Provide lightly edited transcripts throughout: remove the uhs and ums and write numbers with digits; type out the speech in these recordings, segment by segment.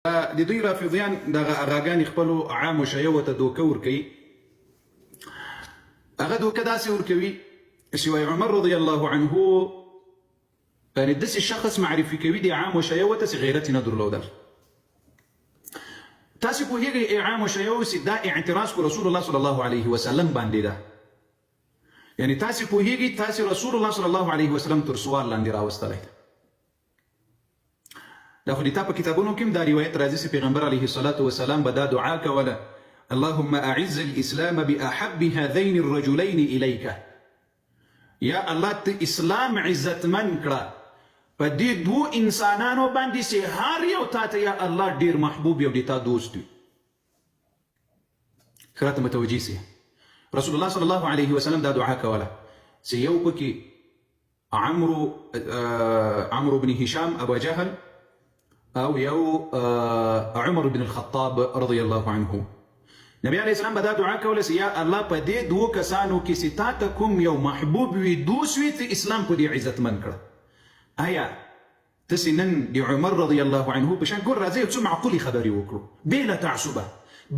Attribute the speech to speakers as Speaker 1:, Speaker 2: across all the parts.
Speaker 1: د دوی رافضیان دغه اغاګانې خپلو عامو شیعو ته دوکه ورکوي. هغه دوکه داسې ورکوي چې وایي عمر رضی الله عنه یعنې داسې شخص معرفي کوي د عامو شیعو ته چې غیرت یې نه درلودل. تاسې پوهېږئ عامو شیعو چې دا اعتراض په رسول الله صلی الله علیه وسلم باندې ده. یعنې تاسې پوهېږئ تاسې رسول الله صلی الله علیه وسلم تر سوال لاندې راوستلی ده. دا خو د تا په کتابونو کې هم دا روایت راځي چې پیغمبر علیه الصلاة والسلام به دا دعا کوله: اللهم اعز الاسلام باحب هذين الرجلين اليك. یا الله ته اسلام عزتمن کړه په دې دوو انسانانو باندې چې هر یو تا ته یا الله ډیر محبوب یو د تا دوست وي. ښه راته متوجي سي. رسول الله صلی الله علیه وسلم دا دعا کوله چې یو پکې عمرو بن هشام ابو جهل او یو عمر بن الخطاب رضی الله عنه. نبی علیه السلام به دا دعا کوله چې یا الله په دې دوو کسانو کې چې تا ته کوم یو محبوب وي دوست وي ته اسلام په دې عزتمن کړه. آیا تاسې نن د عمر رضی الله عنه په شان ګور راځئ یو څه معقولې خبرې وکړو بې له تعصبه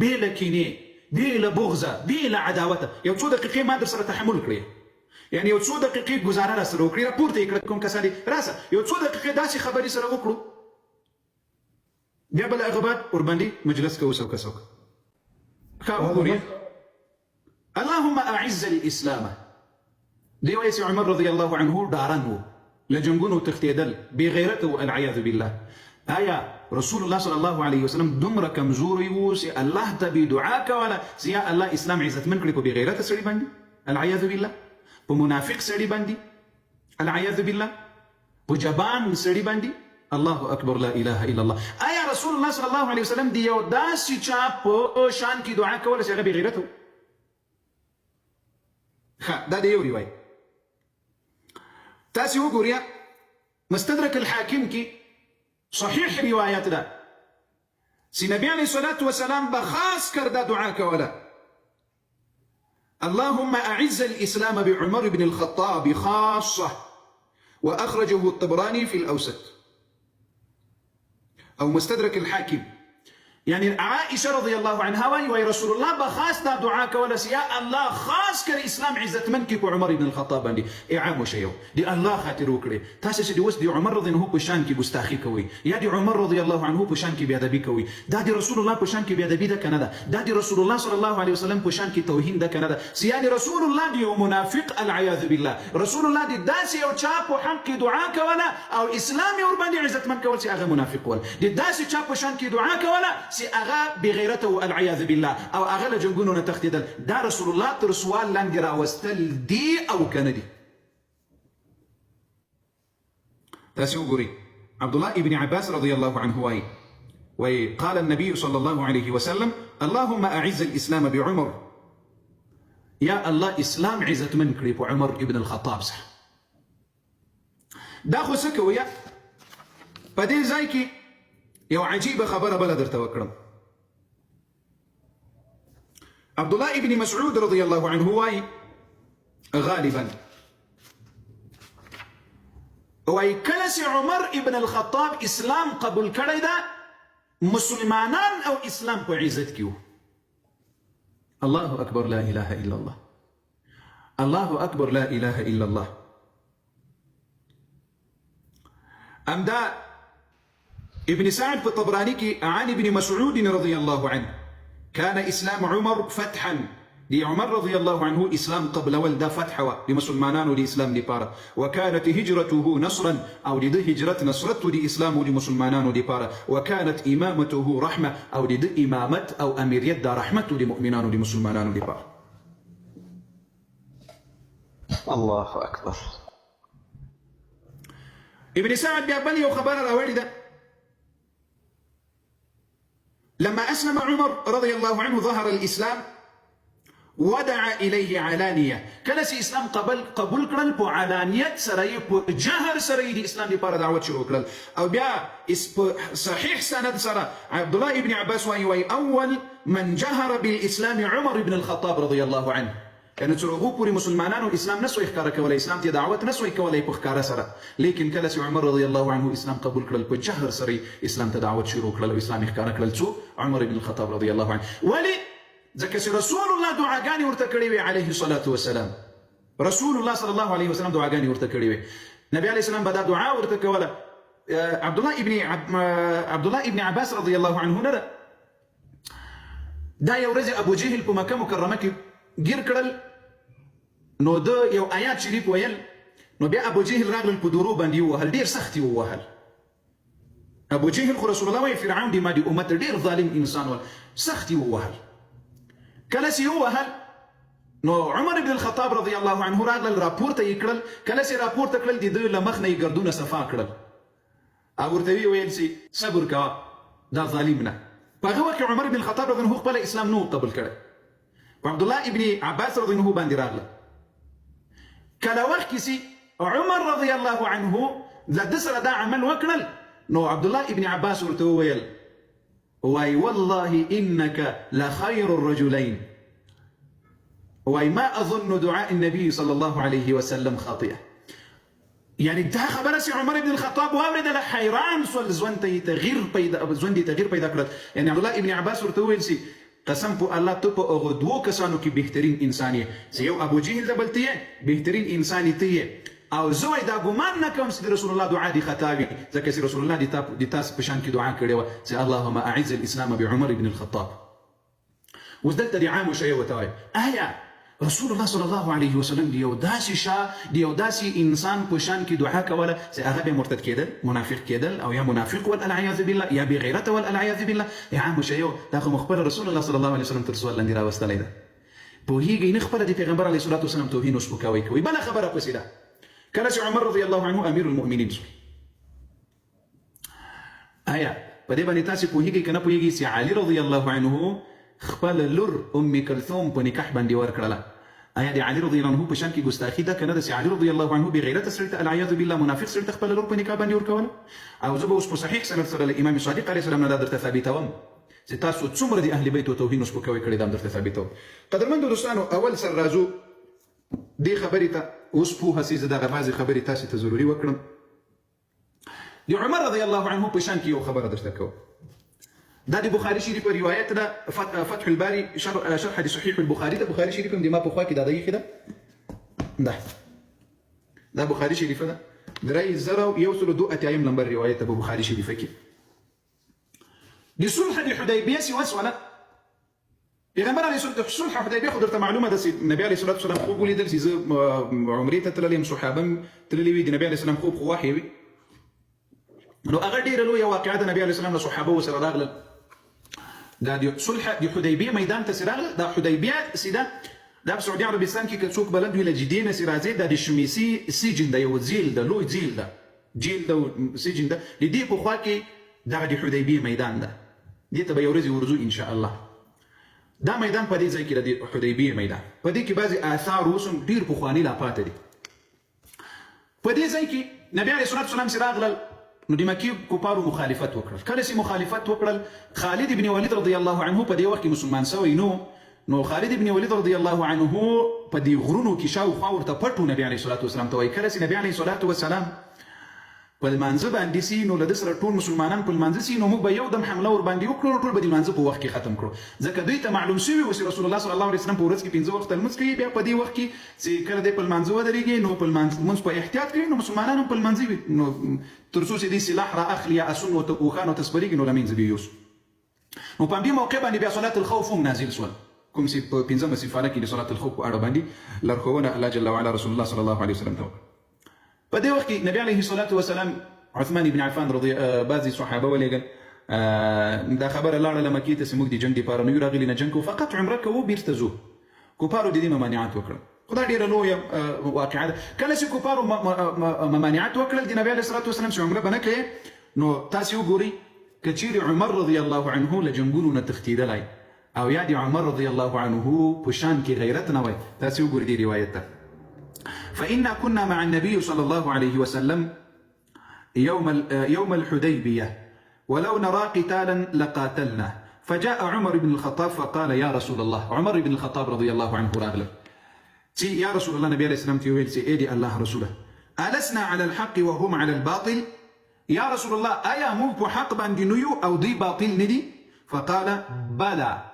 Speaker 1: بې له کینې بې له بغضه بې له عداوته. یو څو دقیقې ما در سره تحمل کړې، یعنې یو څو دقیقې ګزاره را سره وکړې، راپورته یې کړه کوم کسان دي راسه یو څو دقیقې داسې خبرې سره وکړو، بیا بل هغه بعد ورباندې مجلس کوو څوکه څوکه. اللهم اعز الاسلام. دی وایي چې عمر رضی الله عنه ډارن و، له جنګونو تښتېدل، بې غیرته و العیاذ بالله. آیا رسول الله صلی الله علیه وسلم دومره کمزوری و چې الله ته به دعا کوله چې یا الله اسلام عزتمن کړي په بې غیرته سړي باندې العیاذ بالله، په منافق سړي باندې العیاذ بالله، په جبان سړي باندې الله اکبر لا اله الا الله. آیا رسول الله صلی الله علیه وسلم دی یو داسې چا په شان کې دعا کوله چې هغه بې غیرته و؟ ښه دا د یو روایت. تاسې وګورئ مستدرک الحاکم کې صحیح روایت ده چې نبی علیه الصلاة والسلام به خاص کر دا دعا کوله: اللهم اعز الاسلام بعمر بن الخطاب خاصة، واخرجه الطبراني في الاوسط او مستدرك الحاكم. يعني عائشة رضي الله عنها وي رسول الله بخاص دا دعا كولس يا الله خاص كر اسلام عزت منك عمر بن الخطاب عندي اعام شيو دي الله خاطر وكري تاسس دي وس دي عمر رضي الله بشان كي بستاخي كوي يا دي عمر رضي الله عنه بشان كي بيادبي كوي دا دي رسول الله بشان كي بيادبي ده كندا دا دي رسول الله صلى الله عليه وسلم بشان كي توهين ده كندا سيادي رسول الله دي منافق العياذ بالله. رسول الله دي داسي او چاپ حق دعا كولا او اسلامي ورباني عزت من كول سي اغا منافق ول دي داسي چاپ شان كي دعا كولا سي اغا بغيرته والعياذ بالله او اغا لجنگونو نتختدل. دا رسول الله ترسوال لاندي راوستل دي او كندي. تاسي وګورئ عبد الله ابن عباس رضي الله عنه وقال النبي صلى الله عليه وسلم: اللهم اعز الاسلام بعمر. يا الله اسلام عزت من کړي په عمر ابن الخطاب صح. دا خو څه کوي په دې ځای کې یو عجیبه خبره بل درته وکړم. عبد الله ابن مسعود رضي الله عنه واي غالبا واي كلس عمر ابن الخطاب اسلام قبول کړی دا مسلمانان او اسلام په عزت کیو. الله اكبر لا اله الا الله، الله اكبر لا اله الا الله. امدا ابن سعد في الطبراني عن ابن مسعود رضي الله عنه كان اسلام عمر فتحا. دي عمر رضي الله عنه اسلام قبل ولد فتحوا لمسلمانان ودي اسلام دي بارا، وكانت هجرته نصرا او دي هجرة نصرته دي اسلام ودي مسلمانان دي بارا، وكانت امامته رحمة او دي امامت او اميريت دا رحمته دي مؤمنان ودي مسلمانان دي بارا.
Speaker 2: الله اكبر.
Speaker 1: ابن سعد بيقبل وخبر راوي ده لما أسلم عمر رضي الله عنه ظهر الإسلام ودعا إليه علانية. كلس إسلام قبول كرل بو علانية سري بو جهر سري دي إسلام دي بارا دعوة شروع كرل أو بيا صحيح سند سرى عبد الله ابن عباس وي أول من جهر بالإسلام عمر بن الخطاب رضي الله عنه. کنه چې هغه پوری مسلمانانو اسلام نسوي ښکارا کولای اسلام ته دعوت نسوي کولای په ښکارا سره لیکن کله چې عمر رضی الله عنه اسلام قبول کړل په جهر سره اسلام ته دعوت شروع کړل او اسلام ښکارا کړل څو عمر بن الخطاب رضی الله عنه ولی ځکه چې رسول الله دعاګانې ورته کړې وي عليه الصلاه والسلام رسول الله صلی الله علیه وسلم دعاګانې ورته کړې وي نبی علیه السلام به دا دعا ورته کوله عبد الله ابن عباس رضی الله عنه نه دا یو ورځ ابو جهل په مکه مکرمه کې ګیر کړل نو د یو آیات شریف ویل نو بیا ابو جهل راغلل په درو باندې ووهل ډیر سخت ووهل ابو جهل خو رسول الله وی فرعون دی ما دی امت ډیر ظالم انسان ول سخت ووهل کله چې ووهل نو عمر بن الخطاب رضی الله عنه راغلل راپورته یې کړل کله چې راپورته کړل د دوی له مخ نه یې ګردونه صفا کړل او ورته ویل چې صبر کوه دا ظالم نه په هغه وخت عمر بن الخطاب رضی الله عنه خپل اسلام نو قبول کړ عبد الله ابن عباس رضی الله عنه باندې راغله کله وخت کې عمر رضی الله عنه د سره دا عمل وکړل نو عبد الله ابن عباس ورته ویل واي والله انك لخير الرجلين واي ما اظن دعاء النبي صلى الله عليه وسلم خاطئه يعني دا خبره سي عمر بن الخطاب واورد له حيران سول زوندي تغيير پیدا کړل يعني عبد الله ابن عباس ورته ویل سي قسم په الله ته په هغه دوه کسانو کې بهترین انسان یې یو ابو جهل د بلته بهترین انسان ته او زه دا ګمان نه کوم چې رسول الله دعا دي خطابي ځکه چې رسول الله د تاسو په شان کې دعا کړې و چې اللهم اعز الاسلام بعمر بن الخطاب وزدت دي عام شيء وتوي آیا رسول الله صلی الله علیه وسلم دی یو داسې انسان په شان کې دعا کوله چې هغه به مرتد کېدل منافق کېدل او یا منافق والعیاذ بالله یا بغیرته والعیاذ بالله یا عام شیء دا خو مخبر رسول الله صلی الله علیه وسلم تر سوال لاندې راوستلی ده پوهیږئ نه خپله د پیغمبر علیه الصلاة والسلام توهین او سپکاوی کوي بله خبره پسې ده کله چې عمر رضی الله عنه امیر المؤمنین شو آیا په دې باندې تاسې پوهیږئ که نه پوهیږئ چې علي رضی الله عنه خپل لور ام کلثوم په نکاح باندې ورکړله آیا د علي رضی الله عنه په شان کې ګستاخي ده که نه ده چې علي رضی الله عنه بغیرته سړي ته العیاذ بالله منافق سړي ته خپله لور په نکاح باندې ورکوله او زه به اوس په صحیح سند سره له امام صادق علیه السلام نه دا درته ثابتوم چې تاسو څومره د اهل بیتو توهین او سپکاوی کړی دا هم درته ثابتوم قدرمندو دوستانو اول سر راځو دې خبرې ته اوس پوهه سي زه دغه بعضې خبرې تاسې ته ضروري وکړم د عمر رضی الله عنه په شان کې یو خبره درته کوم دا د بخاري شریف روایت ده فتح الباري شرح د صحيح البخاري ده بخاري شریف هم د ما په خوا کې دا دی ده دا بخاري شریف ده درې زره یو سل دو اتایم نمبر روایت په بخاري شریف کې د صلح د حدیبیه سی وسوله پیغمبر علیه صلح حدیبیه خو درته معلومه ده چې نبی علیه الصلاه والسلام خوب ولیدل چې زه عمرې ته تللی یم صحابه تللي وي د نبی علیه السلام خوب خو وحی وي نو هغه ډېره لویه واقعه ده نبی علیه السلام له صحابه ورسره راغلل دا د صلح د حدیبیه میدان ته راغله دا حدیبیه سیده دا په سعودي عربستان کې که څوک بلد وي له جدې نه چې راځي دا د شمیسي سجن ده یو جیل ده لوی جیل ده سجن ده د دې په خوا کې دغه د حدیبیه میدان ده دې ته به یو ورځ ورځو ان شاء الله دا میدان په دې ځای کې د حدیبیه میدان په دې کې بعضې آثار اوس هم ډېر پخواني لا پاته دي په دې ځای کې نبي علیه الصلاه والسلام چې راغلل نو د مکې کفارو مخالفت وکړل کله چې مخالفت وکړل خالد بن ولید رضی الله عنه په دې وخت کې مسلمان سوی نو خالد بن ولید رضی الله عنه په دې غرونو کې شاوخوا ورته پټ و نبي علیه الصلاه والسلام ته وایي کله چې نبي علیه الصلاه والسلام په لمانځه باندې سي نو له ده سره ټول مسلمانان په لمانځه سي نو موږ به یو دم حمله ورباندې وکړو ټول به د لمانځه په وخت کې ختم کړو ځکه دوی ته معلوم شوي و چې رسول الله صلی الله علیه وسلم په ورځ کې 15 وخته لمونځ کوي بیا په دې وخت کې چې کله دی په لمانځه ودرېږي نو په لمونځ په احتیاط کوي نو مسلمانان هم په لمانځه وي نو تر څو چې دې سلاح را اخلي یا اسون اوښان او تسبرېږي نو له منځه به یوسو نو په همدې موقع باندې بیا صلات الخوف هم نازل شول کوم چې په 15مه صفحه کې د صلات الخوف په اړه باندې لارښوونه الله جل وعلا رسول الله صلی الله علیه وسلم ته په دې وخت کې نبی علیه الصلاه والسلام عثمان بن عفان رضی بعضی صحابه ولېږل دا خبره لاړه له مکې ته چې موږ د جنګ دپاره نه یو راغلي نه جنګ کوو فقط عمره کوو بیرته ځو کفارو د دې ممانعت وکړل خو دا ډېره لویه واقعه ده کله چې کفارو ممانعت وکړل د نبي علیه الصلاه والسلام چې عمره به نه کوې نو تاسې وګورئ که چیرې عمر رضی الله عنه له جنګونو نه تښتېدلی او یا د عمر رضی الله عنه په شان کې غیرت نه وای تاسې وګورئ دې روایت ته فإنا كنا مع النبي صلى الله عليه وسلم يوم الحديبية ولو نرى قتالا لقاتلنا فجاء عمر بن الخطاب فقال يا رسول الله عمر بن الخطاب رضي الله عنه راغله سي يا رسول الله نبي عليه السلام تيويل سي ايدي الله رسوله ألسنا على الحق وهم على الباطل يا رسول الله أيا مو حق باندينيو أو دي باطل ندي فقال بلى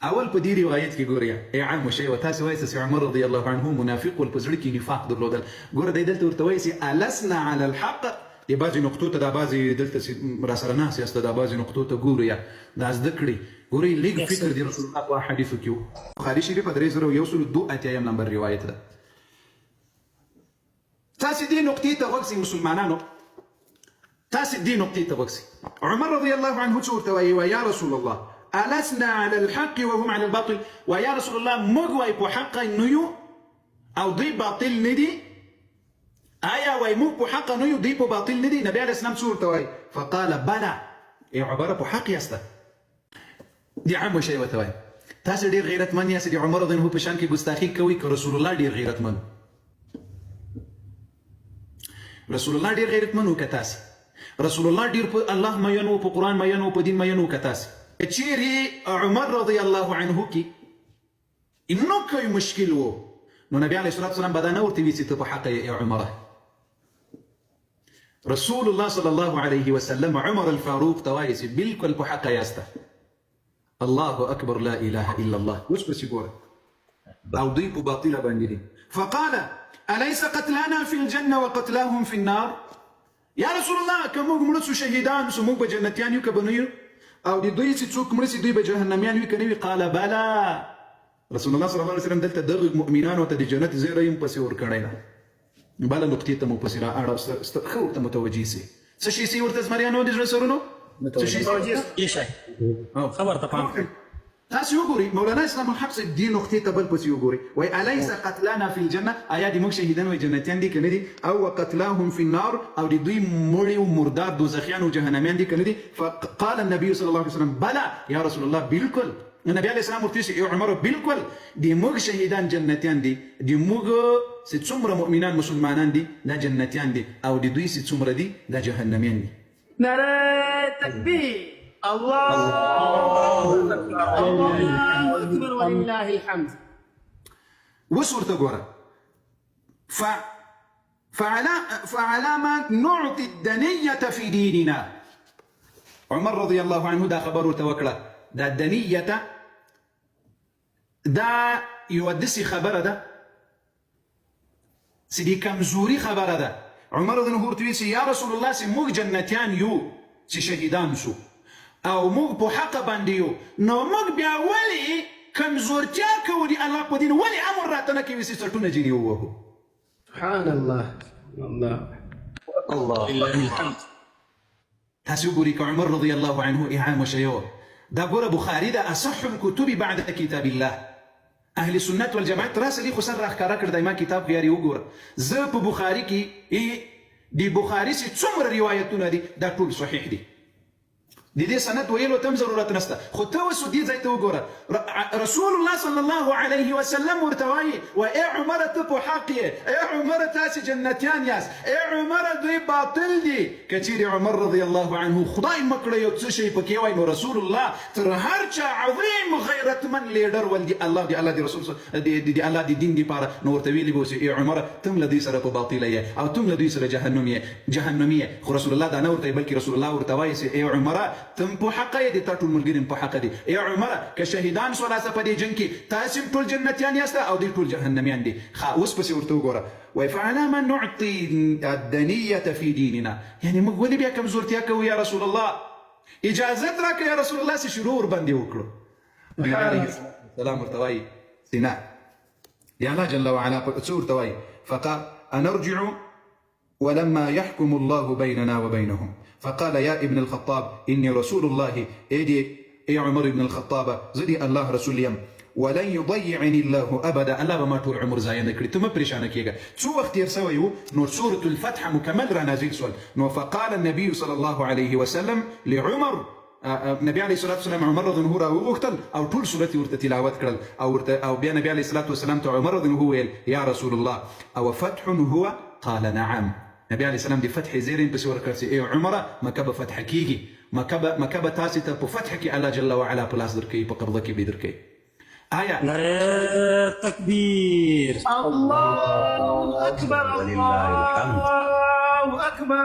Speaker 1: اول په دې روایت کې ګوریا ای عام شی وتاسو وایي چې عمر رضی الله عنه منافق والپزړ کې نفاق درلودل ګوره د دلته ورته وایي چې ألسنا على الحق دی بعضی نقطو ته د بعضی دلته را سره نه سیاست د بعضی نقطو ته ګوریا دا زده کړئ ګورئ لږ فکر دی رسول الله په حدیثو کې بخاري شریف 3002 اتیم نمبر روایت ده تاسو دې نقطې ته وګورئ مسلمانانو تاسو دې نقطې ته وګورئ عمر رضی الله عنه څه ورته وایي یا رسول الله ألسنا على الحق وهم على الباطل ويا رسول الله مغوي بحق نيو أو ضي باطل ندي آية ويموك بحق نيو ضي باطل ندي نبي عليه السلام سورة توي فقال بلى إيه عبارة بحق يستا دي عام شيء وتوي تاسو دير غيرت من يا سيدي عمر رضي الله بشان كي گستاخي كوي كرسول الله دير غيرت من رسول الله دير غيرت من وكتاسي رسول الله دير الله ما ينو بقرآن ما ينو بدين ما ينو كتاسي چیرې عمر رضی الله عنه کې انه کوي مشکل وو نو نبی علیه الصلاه والسلام بدانه ورته وی چې ته په حق یې عمره رسول الله صلی الله علیه وسلم عمر الفاروق توایس بالکل په حق یاسته الله اکبر لا اله الا الله وش بس يقول او ضيف باطله باندې فقال اليس قتلانا في الجنه وقتلاهم في النار يا رسول الله كم مرسو شهيدان سمو بجنتيان يكبنيو او دي دوی چې څوک مړ سي دوی به جهنميان وي کني قال بلا رسول الله صلى الله عليه وسلم دلته دغه مؤمنانو ته د جنت زیری هم پسې ور کړی نه بل نقطې ته مو پسې را اړه خو ته متوجي سي څه شي سي ورته زمریانو د سرونو څه شي متوجي شي خبر ته پام تاسو وګورئ مولانا اسلام الحق دې نقطې ته بل پسې وګورئ وای اليس قتلانا في الجنه آیا دې موږ شهیدان وي جنتیان دي کنه دي او قتلاهم في النار او دې دوی مړي او مردار دوزخیان او جهنميان دي کنه دي فقال النبي صلى الله عليه وسلم بلى يا رسول الله بالکل النبي عليه السلام ورته یو عمر بالکل دې موږ شهیدان جنتیان دي دې موږ چې څومره مؤمنان مسلمانان دي دا جنتیان دي او دې دوی چې څومره دي دا جهنميان دي
Speaker 3: نعره تکبیر الله أكبر ولله الحمد
Speaker 1: وصورة قرى فعلى ما نعطي الدنية في ديننا عمر رضي الله عنه دا خبر توكله دا الدنية دا يودسي خبر دا سيدي كمزوري خبر دا عمر رضي الله عنه يا رسول الله سموك جنتيان يو سي شهيدان سو او موږ په حق باندې یو نو موږ بیا ولې کمزورتیا کوو د الله په دین ولې امر راته نه کوي چې سټونه جنې ووهو
Speaker 3: سبحان الله الله
Speaker 1: تاسو ګورئ که عمر رضی الله عنه إعام شيو دا ګوره بخاري دا اصح الكتب بعد كتاب الله اهل السنه والجماعه تراسه دي خو سر راښکاره کړ دایما کتاب یاري وګوره زه په بخاري کې دی بخاري چې څومره روایتونه دي دا ټول صحیح دي دي سند ویلو تم ضرورت نسته خو ته اوس دې ځای ته وګوره رسول الله صلی الله علیه وسلم ورته وایي و ای عمر ته په حق یې ای عمر تاسې جنتیان یاست ای عمر دوی باطل دي که چیرې عمر رضی الله عنه خدای مه کړه یو څه شی پکې وایي نو رسول الله تر هر چا عظیم غیرتمن لیډر ول دی الله دی الله دی رسول دی الله دی دین دپاره نو ورته ویلي به اوس ای عمر تم له دوی سره په باطله یې او تم له دوی سره جهنمي یې خو رسول الله دا نه ورته بلکې رسول الله ورته وایي چې ای عمر تم په حق دي تاسو ملګریم په حق دي ای عمر که شهیدان سو لاسه په دې جنگ کې تاسو ټول جنتیان یاست او دې ټول جهنميان دي اوس پسې ورته وګوره وای فعلى ما نعطي الدنيه في ديننا يعني موږ ولې بیا کمزورتیا کوو یا رسول الله اجازت راکړه یا رسول الله چې شروع باندې وکړو عليه السلام ورته وایي سنا یا الله جل وعلا ورته وایي فقال انرجع ولما يحكم الله بيننا وبينهم فقال يا ابن الخطاب إني رسول الله إي عمر بن الخطاب زدي الله رسول يم ولن يضيعني الله أبدا الله بما طول عمر زاين ذكري ثم بريشانا كيغا شو وقت يرسويو نور سورة الفتح مكمل رانازيل سؤال فقال النبي صلى الله عليه وسلم لعمر النبي عليه الصلاة والسلام عمر رضي الله عنه وقتل أو طول سورة ورت تلاوات كرل أو بيا النبي عليه الصلاة والسلام عمر رضي الله عنه يا رسول الله أو فتح هو قال نعم نبي عليه السلام دي فتح زيرين بس وركرسي اي عمره ما كبا فتح كيكي ما كبا تاسي تبو فتحك الله جل وعلا بلاس دركي بقرضك بيدركي Ayat.
Speaker 4: Nare takbir.
Speaker 3: الله أكبر
Speaker 2: ولله الحمد.
Speaker 3: الله أكبر